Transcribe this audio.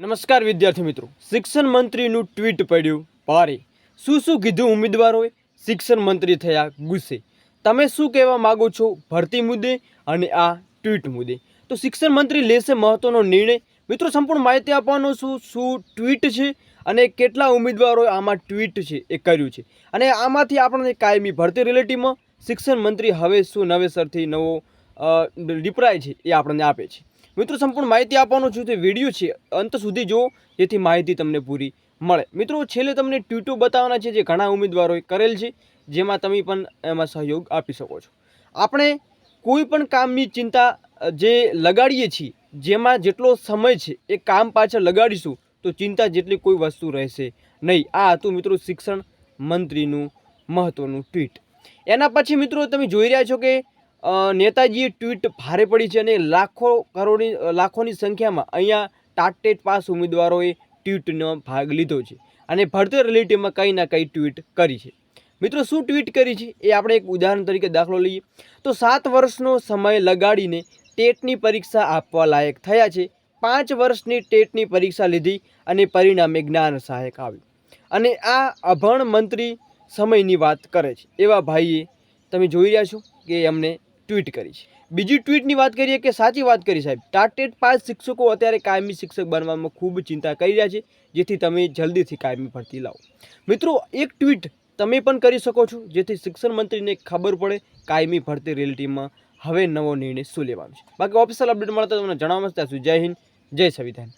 નમસ્કાર વિદ્યાર્થી મિત્રો, શિક્ષણ મંત્રીનું ટ્વીટ પડ્યું ભારે. શું કીધું ઉમેદવારોએ? શિક્ષણ મંત્રી થયા ગુસ્સે. તમે શું કહેવા માગો છો ભરતી મુદ્દે અને આ ટ્વીટ મુદ્દે? તો શિક્ષણ મંત્રી લેશે મહત્વનો નિર્ણય. મિત્રો, સંપૂર્ણ માહિતી આપવાનો છું. શું ટ્વીટ છે અને કેટલા ઉમેદવારોએ આમાં ટ્વીટ છે એ કર્યું છે, અને આમાંથી આપણને કાયમી ભરતી રિલેટિવમાં શિક્ષણ મંત્રી હવે શું નવેસરથી નવો રિપ્લાય છે એ આપણને આપે છે. મિત્રો, સંપૂર્ણ માહિતી આપવાનો છું, તે વિડીયો છે અંત સુધી જુઓ જેથી માહિતી તમને પૂરી મળે. મિત્રો, છેલ્લે તમને ટ્વીટો બતાવવાના છે જે ઘણા ઉમેદવારોએ કરેલ છે, જેમાં તમે પણ એમાં સહયોગ આપી શકો છો. આપણે કોઈ પણ કામની ચિંતા જે લગાડીએ છીએ, જેમાં જેટલો સમય છે એ કામ પાછળ લગાડીશું તો ચિંતા જેટલી કોઈ વસ્તુ રહેશે નહીં. આ હતું મિત્રો શિક્ષણ મંત્રીનું મહત્ત્વનું ટ્વીટ. એના પછી મિત્રો તમે જોઈ રહ્યા છો કે નેતાજીએ ટ્વીટ ભારે પડી છે અને લાખોની સંખ્યામાં અહીંયા ટાટ પાસ ઉમેદવારોએ ટ્વીટનો ભાગ લીધો છે અને ભરતી રિલેટિવમાં કંઈ ના કંઈ ટ્વીટ કરી છે. મિત્રો, શું ટ્વીટ કરી છે એ આપણે એક ઉદાહરણ તરીકે દાખલો લઈએ તો 7 વર્ષનો સમય લગાડીને ટેટની પરીક્ષા આપવા લાયક થયા છે. 5 વર્ષની ટેટની પરીક્ષા લીધી અને પરિણામે જ્ઞાન સહાયક આવ્યું, અને આ અભણ મંત્રી સમયની વાત કરે છે એવા ભાઈએ તમે જોઈ રહ્યા છો કે એમને ટ્વીટ કરી છે. બીજી ટ્વીટની વાત કરીએ કે સાચી વાત કરી સાહેબ. ટાટેટ પાસ શિક્ષકો અત્યારે કાયમી શિક્ષક બનવામાં ખૂબ ચિંતા કરી રહ્યા છે, જેથી તમે જલ્દીથી કાયમી ભરતી લાવો. મિત્રો, એક ટ્વીટ તમે પણ કરી શકો છો જેથી શિક્ષણ મંત્રીને ખબર પડે કાયમી ભરતી રિલેટિવમાં હવે નવો નિર્ણય શું લેવાનો છે. બાકી ઓફિશિયલ અપડેટ મળતા તમને જણાવવામાં. ત્યાં સુધી જય હિન્દ, જય સંવિધાન.